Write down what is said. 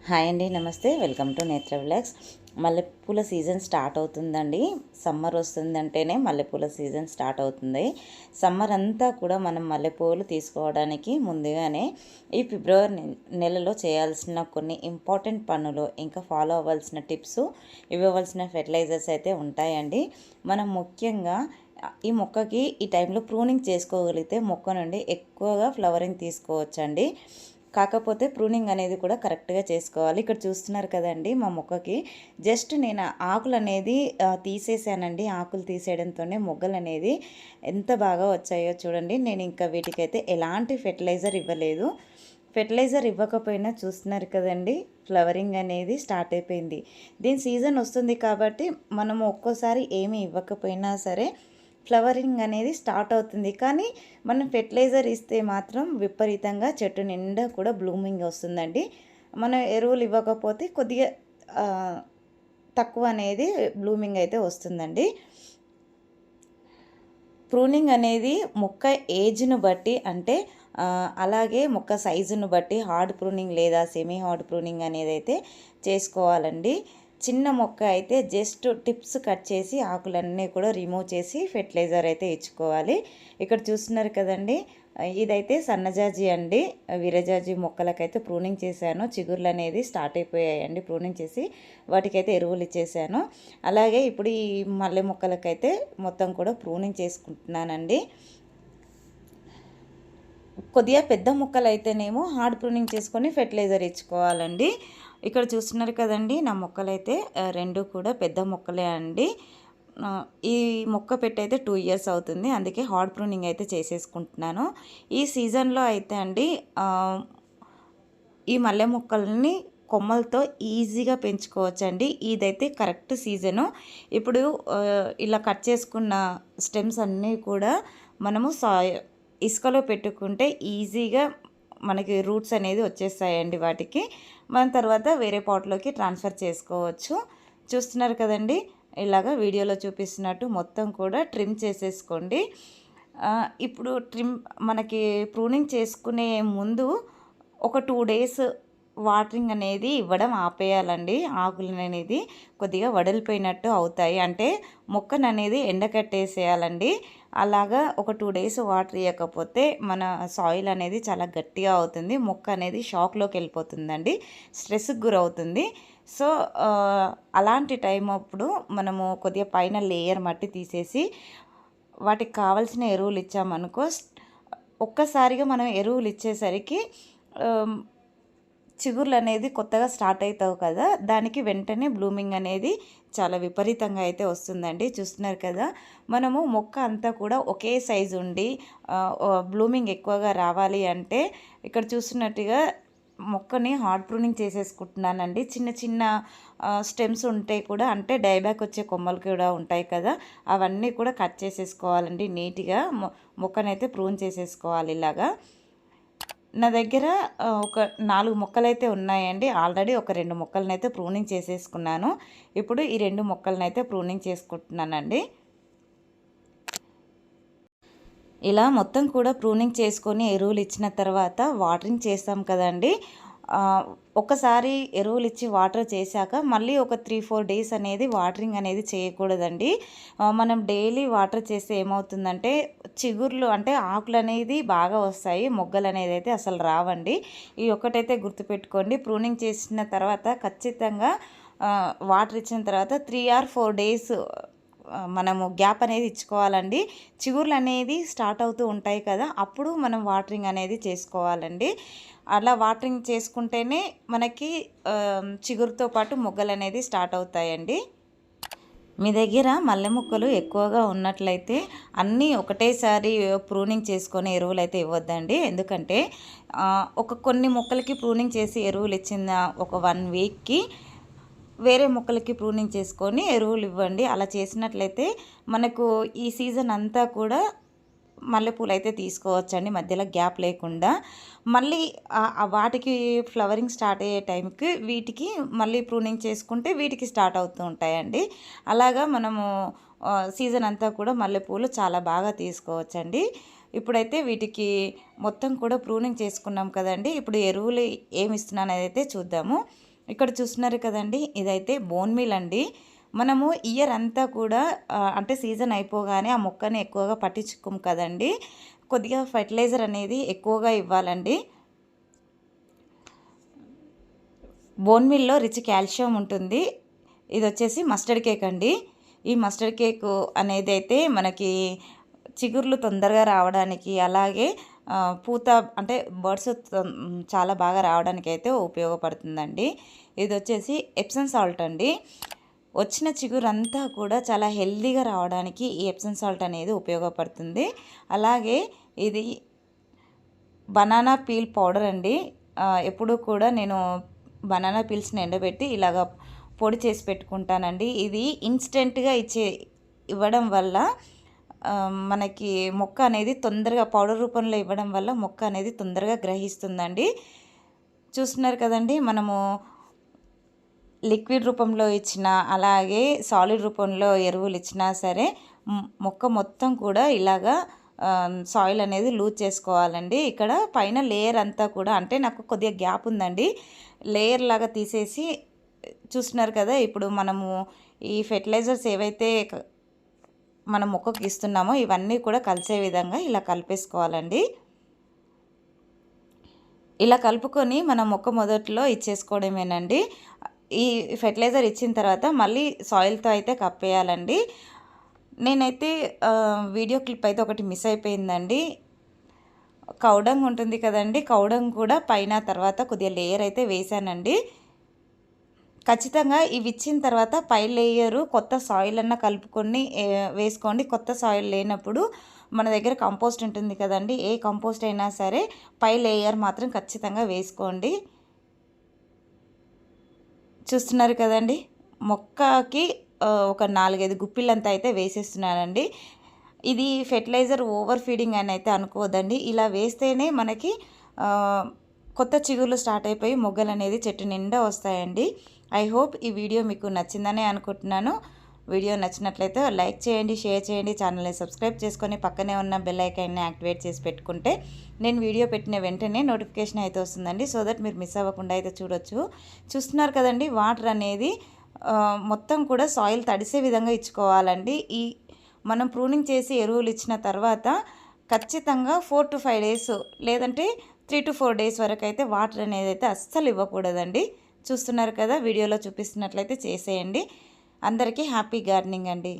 Hi అండి, నమస్తే. Welcome to నేత్ర వ్లాగ్స్. మల్లెపూల సీజన్ స్టార్ట్ అవుతుందండి. సమ్మర్ వస్తుందంటేనే మల్లెపూల సీజన్ స్టార్ట్ అవుతుంది. సమ్మర్ అంతా కూడా మనం మల్లెపూలు తీసుకోవడానికి ముందుగానే ఈ ఫిబ్రవరి నెలలో చేయాల్సిన కొన్ని ఇంపార్టెంట్ పనులు, ఇంకా ఫాలో అవ్వాల్సిన టిప్స్, ఇవ్వవలసిన ఫెర్టిలైజర్స్ అయితే ఉంటాయండి. మనం ముఖ్యంగా ఈ మొక్కకి ఈ టైంలో ప్రూనింగ్ చేసుకోగలిగితే మొక్క నుండి ఎక్కువగా ఫ్లవరింగ్ తీసుకోవచ్చండి. కాకపోతే ప్రూనింగ్ అనేది కూడా కరెక్ట్గా చేసుకోవాలి. ఇక్కడ చూస్తున్నారు కదండి, మా మొక్కకి జస్ట్ నేను ఆకులు అనేది తీసేసానండి. ఆకులు తీసేయడంతోనే మొగ్గలు అనేది ఎంత బాగా వచ్చాయో చూడండి. నేను ఇంకా వీటికైతే ఎలాంటి ఫెర్టిలైజర్ ఇవ్వలేదు. ఫెర్టిలైజర్ ఇవ్వకపోయినా చూస్తున్నారు కదండి, ఫ్లవరింగ్ అనేది స్టార్ట్ అయిపోయింది. దీని సీజన్ వస్తుంది కాబట్టి మనము ఒక్కోసారి ఏమీ ఇవ్వకపోయినా సరే ఫ్లవరింగ్ అనేది స్టార్ట్ అవుతుంది. కానీ మనం ఫెర్టిలైజర్ ఇస్తే మాత్రం విపరీతంగా చెట్టు నిండా కూడా బ్లూమింగ్ వస్తుందండి. మనం ఎరువులు ఇవ్వకపోతే కొద్దిగా తక్కువ అనేది బ్లూమింగ్ అయితే వస్తుందండి. ప్రూనింగ్ అనేది మొక్క ఏజ్ను బట్టి, అంటే అలాగే మొక్క సైజును బట్టి హార్డ్ ప్రూనింగ్ లేదా సెమీ హార్డ్ ప్రూనింగ్ అనేది అయితే చేసుకోవాలండి. చిన్న మొక్క అయితే జస్ట్ టిప్స్ కట్ చేసి ఆకులన్నీ కూడా రిమూవ్ చేసి ఫెర్టిలైజర్ అయితే ఇచ్చుకోవాలి. ఇక్కడ చూస్తున్నారు కదండి, ఇదైతే సన్నజాజి అండి. విరజాజి మొక్కలకైతే ప్రూనింగ్ చేశాను. చిగుర్లు అనేది స్టార్ట్ అయిపోయాయండి. ప్రూనింగ్ చేసి వాటికైతే ఎరువులు ఇచ్చేసాను. అలాగే ఇప్పుడు ఈ మల్లె మొక్కలకైతే మొత్తం కూడా ప్రూనింగ్ చేసుకుంటున్నానండి. కొద్దిగా పెద్ద మొక్కలు అయితేనేమో హార్డ్ ప్రూనింగ్ చేసుకొని ఫెర్టిలైజర్ ఇచ్చుకోవాలండి. ఇక్కడ చూస్తున్నారు కదండి, నా మొక్కలైతే రెండు కూడా పెద్ద మొక్కలే అండి. ఈ మొక్క పెట్టయితే 2 ఇయర్స్ అవుతుంది. అందుకే హార్డ్ ప్రూనింగ్ అయితే చేసేసుకుంటున్నాను. ఈ సీజన్లో అయితే అండి ఈ మల్లె మొక్కల్ని కొమ్మలతో ఈజీగా పెంచుకోవచ్చండి. ఇదైతే కరెక్ట్ సీజను. ఇప్పుడు ఇలా కట్ చేసుకున్న స్టెమ్స్ అన్నీ కూడా మనము ఇసుకలో పెట్టుకుంటే ఈజీగా మనకి రూట్స్ అనేది వచ్చేస్తాయండి. వాటికి మన తర్వాత వేరే పాట్లోకి ట్రాన్స్ఫర్ చేసుకోవచ్చు. చూస్తున్నారు కదండి, ఇలాగా వీడియోలో చూపిస్తున్నట్టు మొత్తం కూడా ట్రిమ్ చేసేసుకోండి. ఇప్పుడు మనకి ప్రూనింగ్ చేసుకునే ముందు ఒక 2 డేస్ వాటరింగ్ అనేది ఇవ్వడం ఆపేయాలండి. ఆకులు అనేది కొద్దిగా వడిలిపోయినట్టు అవుతాయి, అంటే మొక్కను అనేది ఎండకట్టేసేయాలండి. అలాగా ఒక 2 డేస్ వాటర్ ఇవ్వకపోతే మన సాయిల్ అనేది చాలా గట్టిగా అవుతుంది. మొక్క అనేది షాక్లోకి వెళ్ళిపోతుందండి, స్ట్రెస్కి గురవుతుంది. సో అలాంటి టైం అప్పుడు మనము కొద్దిగా పైన లేయర్ మట్టి తీసేసి వాటికి కావాల్సిన ఎరువులు ఇచ్చామనుకో, ఒక్కసారిగా మనం ఎరువులు ఇచ్చేసరికి చిగుర్లు అనేది కొత్తగా స్టార్ట్ అవుతావు కదా, దానికి వెంటనే బ్లూమింగ్ అనేది చాలా విపరీతంగా అయితే వస్తుందండి. చూస్తున్నారు కదా, మనము మొక్క అంతా కూడా ఒకే సైజు ఉండి బ్లూమింగ్ ఎక్కువగా రావాలి అంటే ఇక్కడ చూస్తున్నట్టుగా మొక్కని హార్డ్ ప్రూనింగ్ చేసేసుకుంటున్నానండి. చిన్న చిన్న స్టెమ్స్ ఉంటాయి కూడా, అంటే డైబ్యాక్ వచ్చే కొమ్మలు కూడా ఉంటాయి కదా, అవన్నీ కూడా కట్ చేసేసుకోవాలండి. నీట్గా మొక్కనైతే ప్రూన్ చేసేసుకోవాలి. ఇలాగా నా దగ్గర ఒక 4 మొక్కలైతే ఉన్నాయండి. ఆల్రెడీ ఒక 2 మొక్కలనైతే ప్రూనింగ్ చేసేసుకున్నాను. ఇప్పుడు ఈ 2 మొక్కలనైతే ప్రూనింగ్ చేసుకుంటున్నానండి. ఇలా మొత్తం కూడా ప్రూనింగ్ చేసుకొని ఎరువులు ఇచ్చిన తర్వాత వాటరింగ్ చేస్తాం కదండి. ఒకసారి ఎరువులు ఇచ్చి వాటర్ చేశాక మళ్ళీ ఒక 3-4 డేస్ అనేది వాటరింగ్ అనేది చేయకూడదండి. మనం డైలీ వాటర్ చేస్తే ఏమవుతుందంటే చిగుర్లు, అంటే ఆకులు అనేది బాగా వస్తాయి, మొగ్గలు అనేది అయితే అసలు రావండి. ఈ ఒక్కటైతే గుర్తుపెట్టుకోండి. ప్రూనింగ్ చేసిన తర్వాత ఖచ్చితంగా వాటర్ ఇచ్చిన తర్వాత 3 or 4 డేస్ మనము గ్యాప్ అనేది ఇచ్చుకోవాలండి. చిగుర్లు అనేది స్టార్ట్ అవుతూ ఉంటాయి కదా, అప్పుడు మనం వాటరింగ్ అనేది చేసుకోవాలండి. అలా వాటరింగ్ చేసుకుంటేనే మనకి చిగురుతో పాటు మొగ్గలు అనేది స్టార్ట్ అవుతాయండి. మీ దగ్గర మల్లె మొక్కలు ఎక్కువగా ఉన్నట్లయితే అన్నీ ఒకటేసారి ప్రూనింగ్ చేసుకొని ఎరువులు అయితే ఇవ్వద్దండి. ఎందుకంటే కొన్ని మొక్కలకి ప్రూనింగ్ చేసి ఎరువులు ఇచ్చిన ఒక 1 వీక్కి వేరే మొక్కలకి ప్రూనింగ్ చేసుకొని ఎరువులు ఇవ్వండి. అలా చేసినట్లయితే మనకు ఈ సీజన్ అంతా కూడా మల్లెపూలు అయితే తీసుకోవచ్చండి, మధ్యలో గ్యాప్ లేకుండా. మళ్ళీ వాటికి ఫ్లవరింగ్ స్టార్ట్ అయ్యే టైంకి వీటికి మళ్ళీ ప్రూనింగ్ చేసుకుంటే వీటికి స్టార్ట్ అవుతూ ఉంటాయండి. అలాగా మనము సీజన్ అంతా కూడా మల్లెపూలు చాలా బాగా తీసుకోవచ్చండి. ఇప్పుడైతే వీటికి మొత్తం కూడా ప్రూనింగ్ చేసుకున్నాం కదండి. ఇప్పుడు ఎరువులు ఏమి ఇస్తున్నాను అయితే చూద్దాము. ఇక్కడ చూస్తున్నారు కదండి, ఇదైతే బోన్ మీల్ అండి. మనము ఇయర్ అంతా కూడా అంటే సీజన్ అయిపోగానే ఆ మొక్కని ఎక్కువగా పట్టించుకోము కదండి. కొద్దిగా ఫర్టిలైజర్ అనేది ఎక్కువగా ఇవ్వాలండి. బోన్ మీల్లో రిచ్ కాల్షియం ఉంటుంది. ఇది వచ్చేసి మస్టర్డ్ కేక్ అండి. ఈ మస్టర్డ్ కేక్ అనేది అయితే మనకి చిగుర్లు తొందరగా రావడానికి, అలాగే పూత అంటే బర్డ్స్ చాలా బాగా రావడానికి అయితే ఉపయోగపడుతుందండి. ఇది వచ్చేసి ఎప్సమ్ సాల్ట్ అండి. వచ్చిన చిగురంతా కూడా చాలా హెల్దీగా రావడానికి ఈ ఎప్సమ్ సాల్ట్ అనేది ఉపయోగపడుతుంది. అలాగే ఇది బనానా పీల్ పౌడర్ అండి. ఎప్పుడు కూడా నేను బనానా పీల్స్ని ఎండబెట్టి ఇలాగ పొడి చేసి పెట్టుకుంటానండి. ఇది ఇన్స్టెంట్గా ఇవ్వడం వల్ల మనకి మొక్క అనేది తొందరగా పౌడర్ రూపంలో ఇవ్వడం వల్ల మొక్క అనేది తొందరగా గ్రహిస్తుందండి. చూస్తున్నారు కదండి, మనము లిక్విడ్ రూపంలో ఇచ్చినా, అలాగే సాలిడ్ రూపంలో ఎరువులు ఇచ్చినా సరే మొక్క మొత్తం కూడా ఇలాగా సాయిల్ అనేది లూజ్ చేసుకోవాలండి. ఇక్కడ పైన లేయర్ అంతా కూడా, అంటే నాకు కొద్దిగా గ్యాప్ ఉందండి, లేయర్ లాగా తీసేసి చూస్తున్నారు కదా, ఇప్పుడు మనము ఈ ఫెర్టిలైజర్స్ ఏవైతే మనం మొక్కకి ఇస్తున్నామో ఇవన్నీ కూడా కలిసే విధంగా ఇలా కలిపేసుకోవాలండి. ఇలా కలుపుకొని మనం మొక్క మొదట్లో ఇచ్చేసుకోవడమేనండి. ఈ ఫెర్టిలైజర్ ఇచ్చిన తర్వాత మళ్ళీ సాయిల్తో అయితే కప్పేయాలండి. నేనైతే వీడియో క్లిప్ అయితే ఒకటి మిస్ అయిపోయిందండి. కౌడంగ్ ఉంటుంది కదండి, కౌడంగ్ కూడా పైన తర్వాత కొద్దిగా లేయర్ అయితే వేసానండి. ఖచ్చితంగా ఇవి ఇచ్చిన తర్వాత పై లేయరు కొత్త సాయిల్ అన్న కలుపుకొని వేసుకోండి. కొత్త సాయిల్ లేనప్పుడు మన దగ్గర కంపోస్ట్ ఉంటుంది కదండి, ఏ కంపోస్ట్ అయినా సరే పై లేయర్ మాత్రం ఖచ్చితంగా వేసుకోండి. చూస్తున్నారు కదండి, మొక్కకి ఒక 4-5 గుప్పిళ్ళంతా అయితే వేసేస్తున్నానండి. ఇది ఫెర్టిలైజర్ ఓవర్ ఫీడింగ్ అని అయితే అనుకోవద్దండి. ఇలా వేస్తేనే మనకి కొత్త చిగుర్లు స్టార్ట్ అయిపోయి మొగ్గలు అనేది చెట్టు నిండా వస్తాయండి. ఐ హోప్ ఈ వీడియో మీకు నచ్చిందనే అనుకుంటున్నాను. వీడియో నచ్చినట్లయితే లైక్ చేయండి, షేర్ చేయండి, ఛానల్ని సబ్స్క్రైబ్ చేసుకొని పక్కనే ఉన్న బెల్ ఐకాన్ని యాక్టివేట్ చేసి పెట్టుకుంటే నేను వీడియో పెట్టిన వెంటనే నోటిఫికేషన్ అయితే వస్తుందండి. సో దట్ మీరు మిస్ అవ్వకుండా అయితే చూడొచ్చు. చూస్తున్నారు కదండి, వాటర్ అనేది మొత్తం కూడా సాయిల్ తడిసే విధంగా ఇచ్చుకోవాలండి. మనం ప్రూనింగ్ చేసి ఎరువులు ఇచ్చిన తర్వాత ఖచ్చితంగా 4 to 5 days లేదంటే 3 to 4 days వరకు అయితే వాటర్ అనేది అయితే అస్సలు ఇవ్వకూడదండి. చూస్తున్నారు కదా, వీడియోలో చూపిస్తున్నట్లయితే చేసేయండి. అందరికీ హ్యాపీ గార్డెనింగ్ అండి.